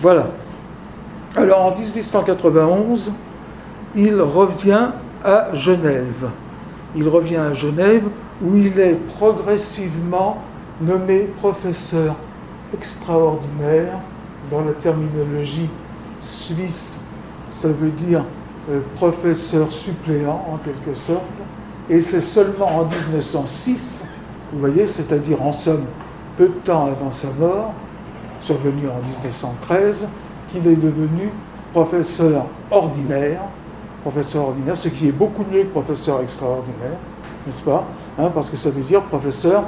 Voilà. Alors en 1891, il revient à Genève. Il revient à Genève où il est progressivement nommé professeur extraordinaire. Dans la terminologie suisse, ça veut dire professeur suppléant en quelque sorte. Et c'est seulement en 1906, vous voyez, c'est-à-dire en somme peu de temps avant sa mort, survenue en 1913, qu'il est devenu professeur ordinaire, ce qui est beaucoup mieux que professeur extraordinaire, n'est-ce pas, parce que ça veut dire professeur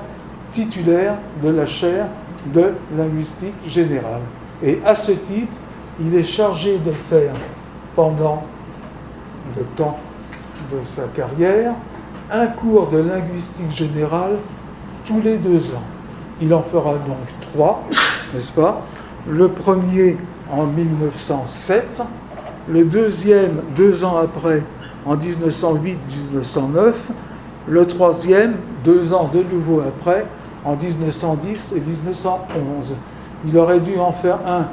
titulaire de la chaire de linguistique générale. Et à ce titre, il est chargé de faire, pendant le temps de sa carrière, un cours de linguistique générale tous les 2 ans. Il en fera donc 3, n'est-ce pas? Le premier en 1907, le deuxième 2 ans après, en 1908-1909, le troisième 2 ans de nouveau après, en 1910 et 1911. Il aurait dû en faire un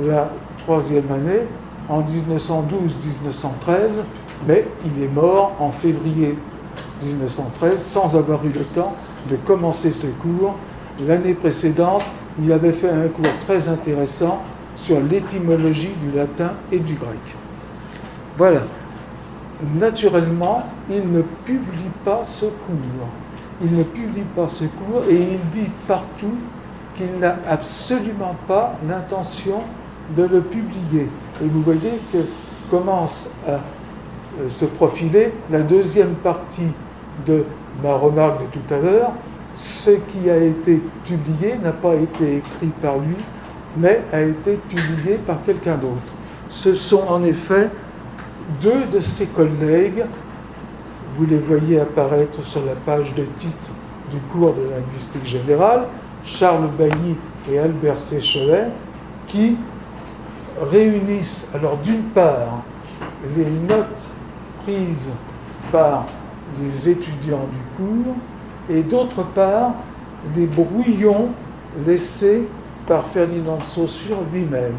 la troisième année, en 1912-1913, mais il est mort en février 1913 sans avoir eu le temps de commencer ce cours. L'année précédente, il avait fait un cours très intéressant sur l'étymologie du latin et du grec. Voilà. Naturellement, il ne publie pas ce cours. Il ne publie pas ce cours et il dit partout qu'il n'a absolument pas l'intention de le publier. Et vous voyez que commence à se profiler la deuxième partie de ma remarque de tout à l'heure. Ce qui a été publié n'a pas été écrit par lui, mais a été publié par quelqu'un d'autre. Ce sont en effet 2 de ses collègues, vous les voyez apparaître sur la page de titre du cours de linguistique générale, Charles Bailly et Albert Séchelet, qui réunissent, alors d'une part, les notes prises par les étudiants du cours, et d'autre part, des brouillons laissés par Ferdinand de Saussure lui-même.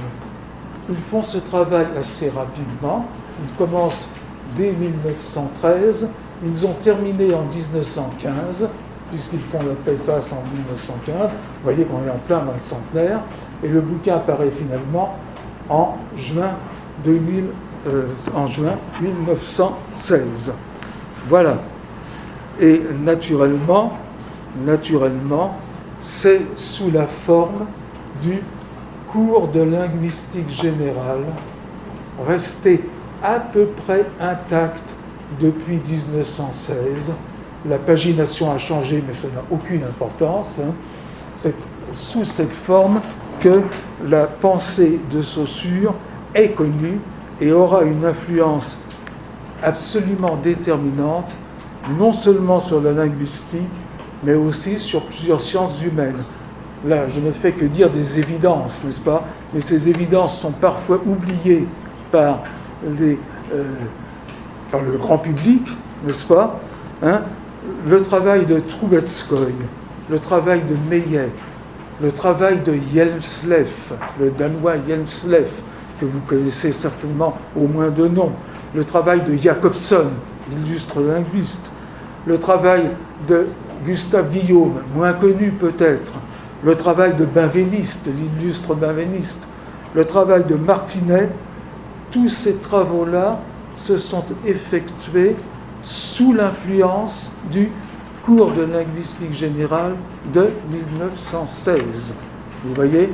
Ils font ce travail assez rapidement. Ils commencent dès 1913. Ils ont terminé en 1915, puisqu'ils font la préface en 1915. Vous voyez qu'on est en plein dans le centenaire. Et le bouquin apparaît finalement en juin 1916. Voilà. Et naturellement, c'est sous la forme du cours de linguistique générale, resté à peu près intact depuis 1916. La pagination a changé, mais ça n'a aucune importance. C'est sous cette forme que la pensée de Saussure est connue et aura une influence absolument déterminante, non seulement sur la linguistique, mais aussi sur plusieurs sciences humaines. Là, je ne fais que dire des évidences, n'est-ce pas? Mais ces évidences sont parfois oubliées par le grand public, n'est-ce pas? Le travail de Troubetskoy, le travail de Meillet, le travail de Hjelmslev, le danois Hjelmslev, que vous connaissez certainement au moins de nom, le travail de Jacobson, illustre linguiste, le travail de Gustave Guillaume, moins connu peut-être, le travail de Benveniste, l'illustre Benveniste, le travail de Martinet, tous ces travaux-là se sont effectués sous l'influence du cours de linguistique générale de 1916. Vous voyez,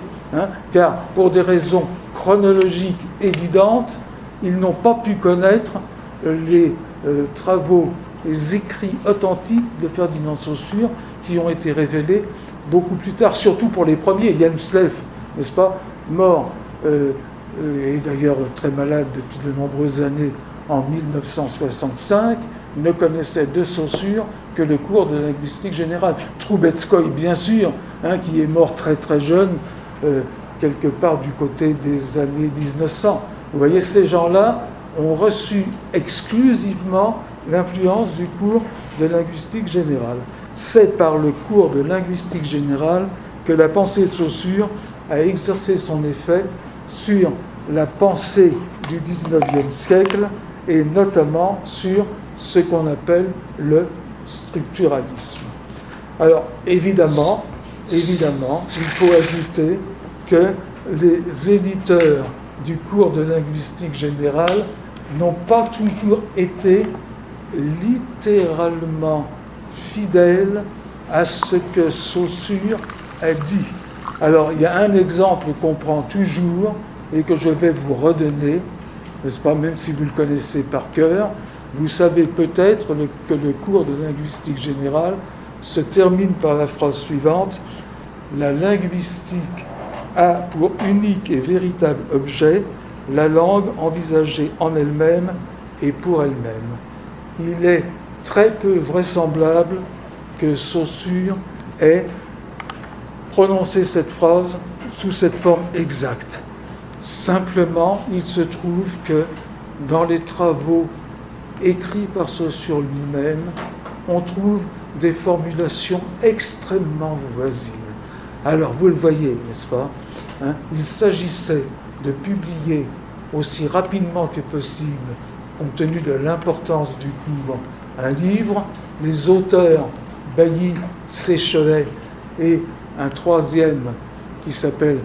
car pour des raisons chronologiques évidentes, ils n'ont pas pu connaître les travaux, les écrits authentiques de Ferdinand de Saussure qui ont été révélés beaucoup plus tard, surtout pour les premiers. Hjelmslev, n'est-ce pas, mort, et d'ailleurs très malade depuis de nombreuses années en 1965, ne connaissait de Saussure que le cours de linguistique générale. Troubetskoy, bien sûr, qui est mort très très jeune, quelque part du côté des années 1900. Vous voyez, ces gens-là ont reçu exclusivement l'influence du cours de linguistique générale. C'est par le cours de linguistique générale que la pensée de Saussure a exercé son effet sur la pensée du XIXe siècle et notamment sur ce qu'on appelle le structuralisme. Alors, évidemment, il faut ajouter que les éditeurs du cours de linguistique générale n'ont pas toujours été littéralement fidèles à ce que Saussure a dit. Alors, il y a un exemple qu'on prend toujours et que je vais vous redonner, n'est-ce pas, même si vous le connaissez par cœur. Vous savez peut-être que le cours de linguistique générale se termine par la phrase suivante: la linguistique a pour unique et véritable objet la langue envisagée en elle-même et pour elle-même. Il est très peu vraisemblable que Saussure ait prononcé cette phrase sous cette forme exacte. Simplement, il se trouve que dans les travaux écrits par Saussure lui-même, on trouve des formulations extrêmement voisines. Alors, vous le voyez, n'est-ce pas, hein, il s'agissait de publier aussi rapidement que possible, compte tenu de l'importance du cours, un livre. Les auteurs, Bailly, Séchelet et un troisième qui s'appelle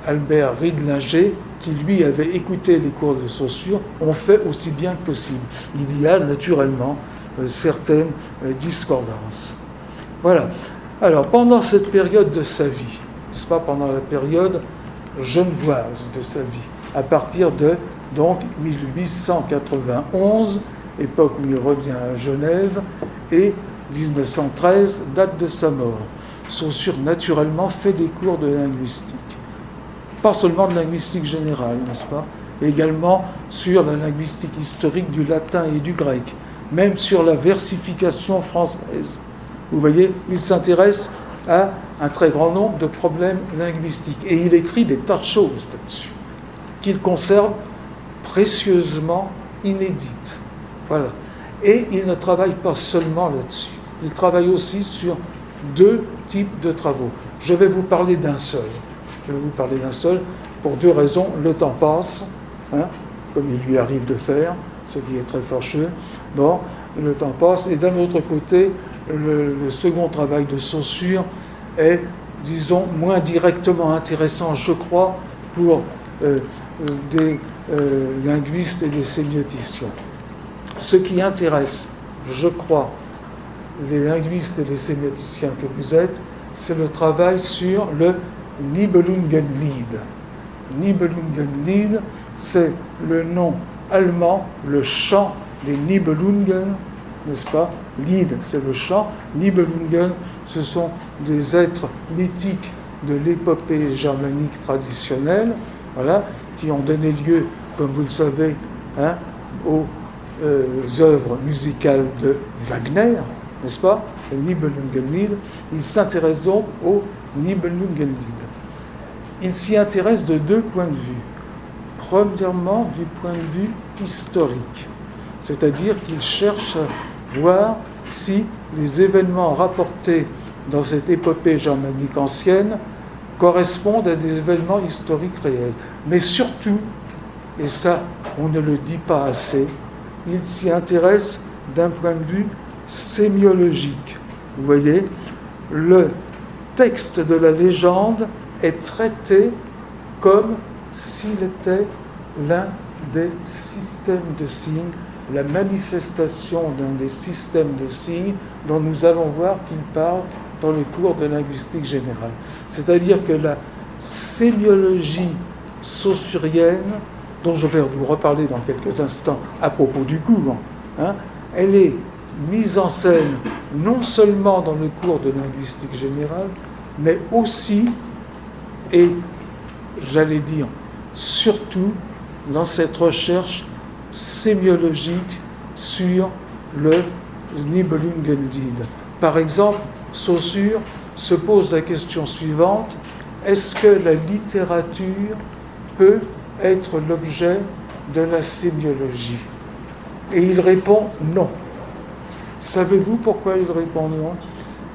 Albert Riedlinger, qui lui avait écouté les cours de Saussure, ont fait aussi bien que possible. Il y a naturellement certaines discordances. Voilà. Alors, pendant cette période de sa vie, n'est-ce pas, pendant la période genevoise de sa vie, à partir de donc 1891, époque où il revient à Genève, et 1913, date de sa mort, Saussure naturellement fait des cours de linguistique. Pas seulement de linguistique générale, n'est-ce pas? Également sur la linguistique historique du latin et du grec, même sur la versification française. Vous voyez, il s'intéresse à un très grand nombre de problèmes linguistiques. Et il écrit des tas de choses là-dessus, qu'il conserve précieusement inédites. Voilà. Et il ne travaille pas seulement là-dessus. Il travaille aussi sur deux types de travaux. Je vais vous parler d'un seul. Pour deux raisons. Le temps passe, hein, comme il lui arrive de faire, ce qui est très fâcheux. Bon, le temps passe. Et d'un autre côté, le second travail de Saussure est, disons, moins directement intéressant, je crois, pour des linguistes et des sémioticiens. Ce qui intéresse, je crois, les linguistes et les sémioticiens que vous êtes, c'est le travail sur le Nibelungenlied. Nibelungenlied, c'est le nom allemand, le chant des Nibelungen, n'est-ce pas? Lied, c'est le chant. Nibelungen, ce sont des êtres mythiques de l'épopée germanique traditionnelle, voilà, qui ont donné lieu, comme vous le savez, hein, aux œuvres musicales de Wagner, n'est-ce pas? Le Nibelungenlied. Il s'intéresse donc au Nibelungenlied. Il s'y intéresse de deux points de vue. Premièrement, du point de vue historique, c'est-à-dire qu'il cherche à voir si les événements rapportés dans cette épopée germanique ancienne correspondent à des événements historiques réels. Mais surtout, et ça on ne le dit pas assez, il s'y intéresse d'un point de vue sémiologique. Vous voyez, le texte de la légende est traité comme s'il était l'un des systèmes de signes, la manifestation d'un des systèmes de signes dont nous allons voir qu'il parle dans le cours de linguistique générale. C'est-à-dire que la sémiologie saussurienne, dont je vais vous reparler dans quelques instants à propos du cours, hein, elle est mise en scène non seulement dans le cours de linguistique générale, mais aussi, et j'allais dire surtout, dans cette recherche sémiologique sur le Nibelungenlied. Par exemple, Saussure se pose la question suivante: est-ce que la littérature peut être l'objet de la sémiologie? Et il répond non. Savez-vous pourquoi il répond non?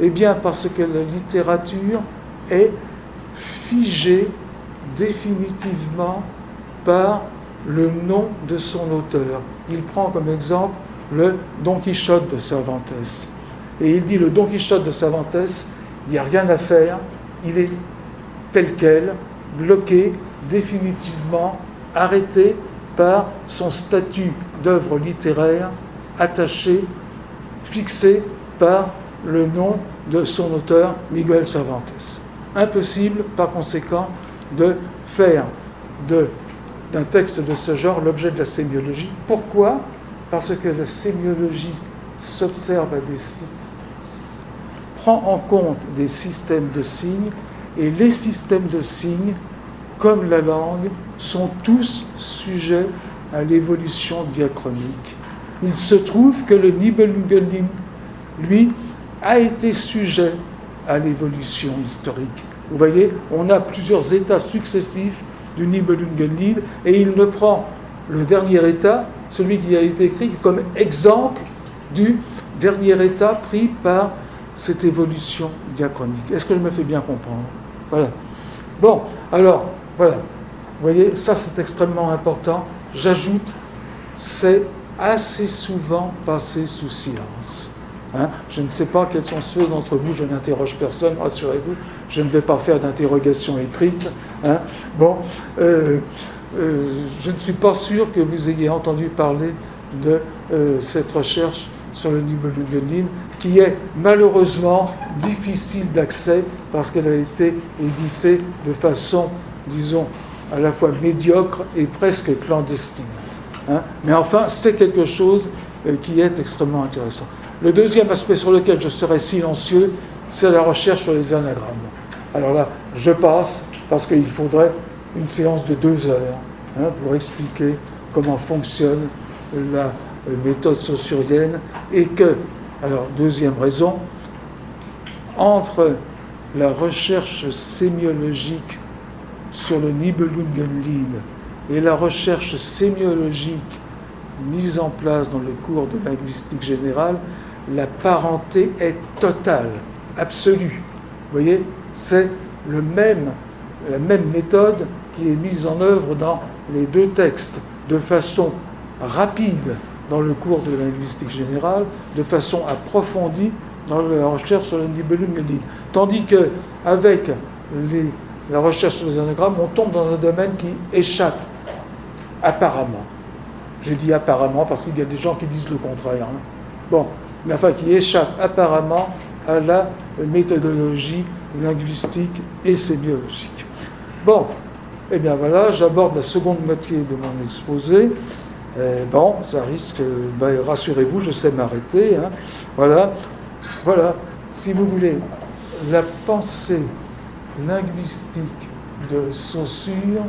Eh bien, parce que la littérature est figée définitivement par le nom de son auteur. Il prend comme exemple le Don Quichotte de Cervantes. Et il dit, le Don Quichotte de Cervantes, il n'y a rien à faire, il est tel quel, bloqué, définitivement, arrêté par son statut d'œuvre littéraire, attaché, fixé par le nom de son auteur, Miguel Cervantes. Impossible, par conséquent, de faire d'un texte de ce genre l'objet de la sémiologie. Pourquoi ? Parce que la sémiologie s'observe prend en compte des systèmes de signes, et les systèmes de signes, comme la langue, sont tous sujets à l'évolution diachronique. Il se trouve que le Nibelungenlied, lui, a été sujet à l'évolution historique. Vous voyez, on a plusieurs états successifs du Nibelungenlied, et il ne prend le dernier état, celui qui a été écrit, comme exemple du dernier état pris par cette évolution diachronique. Est-ce que je me fais bien comprendre ? Voilà. Bon, alors, voilà. Vous voyez, ça c'est extrêmement important. J'ajoute, c'est assez souvent passé sous silence. Je ne sais pas quels sont ceux d'entre vous, je n'interroge personne, rassurez-vous, je ne vais pas faire d'interrogation écrite. Je ne suis pas sûr que vous ayez entendu parler de cette recherche sur le Nibelungenlied, qui est malheureusement difficile d'accès parce qu'elle a été éditée de façon, disons, à la fois médiocre et presque clandestine. Mais enfin, c'est quelque chose qui est extrêmement intéressant. Le deuxième aspect sur lequel je serai silencieux, c'est la recherche sur les anagrammes. Alors là, je passe parce qu'il faudrait une séance de 2 heures pour expliquer comment fonctionne la méthode saussurienne et que, alors deuxième raison, entre la recherche sémiologique sur le Nibelungenlied et la recherche sémiologique mise en place dans les cours de linguistique générale, la parenté est totale, absolue. Vous voyez, c'est la même méthode qui est mise en œuvre dans les 2 textes, de façon rapide dans le cours de linguistique générale, de façon approfondie dans la recherche sur le Nibelungenlied. Tandis qu'avec la recherche sur les anagrammes, on tombe dans un domaine qui échappe, apparemment. J'ai dit apparemment parce qu'il y a des gens qui disent le contraire. Bon, mais enfin qui échappe apparemment à la méthodologie linguistique et sémiologique. Bon, eh bien voilà, j'aborde la seconde moitié de mon exposé. Ça risque, rassurez-vous, je sais m'arrêter. Voilà, si vous voulez, la pensée linguistique de Saussure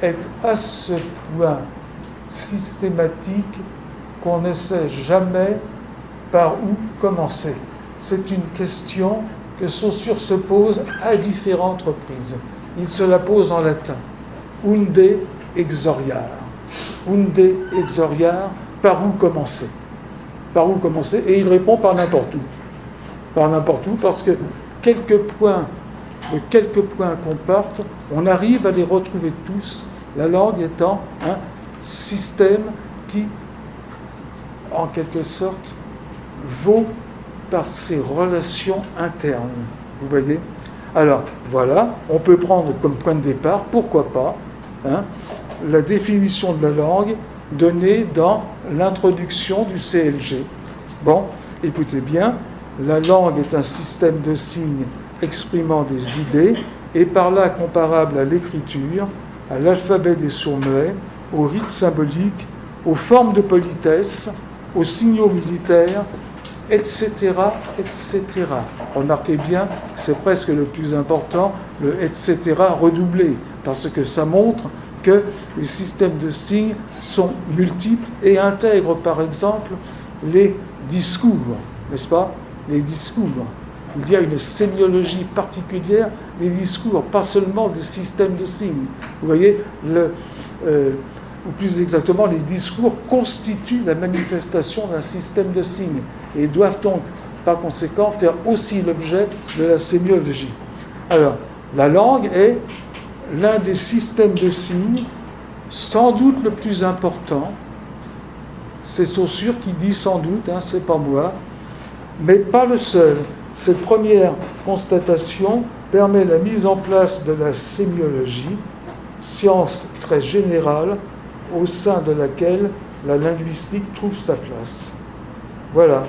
est à ce point systématique qu'on ne sait jamais par où commencer. C'est une question que Saussure se pose à différentes reprises. Il se la pose en latin. Unde exoriar. Unde exoriar, par où commencer ? Par où commencer ? Et il répond par n'importe où. Par n'importe où, parce que quelques points qu'on parte, on arrive à les retrouver tous, la langue étant un système qui, en quelque sorte, vaut par ses relations internes. Vous voyez ? Alors, voilà, on peut prendre comme point de départ, pourquoi pas, la définition de la langue donnée dans l'introduction du CLG. Bon, écoutez bien, la langue est un système de signes exprimant des idées et par là comparable à l'écriture, à l'alphabet des sourds-muets, aux rites symboliques, aux formes de politesse, aux signaux militaires, etc., etc. Remarquez bien, c'est presque le plus important, le etc. redoublé, parce que ça montre que les systèmes de signes sont multiples et intègrent, par exemple, les discours, n'est-ce pas ? Les discours. Il y a une sémiologie particulière des discours, pas seulement des systèmes de signes. Vous voyez, ou plus exactement, les discours constituent la manifestation d'un système de signes et doivent donc, par conséquent, faire aussi l'objet de la sémiologie. Alors, la langue est l'un des systèmes de signes, sans doute le plus important. C'est Saussure qui dit sans doute, hein, c'est pas moi, mais pas le seul. Cette première constatation permet la mise en place de la sémiologie, science très générale au sein de laquelle la linguistique trouve sa place. Voilà.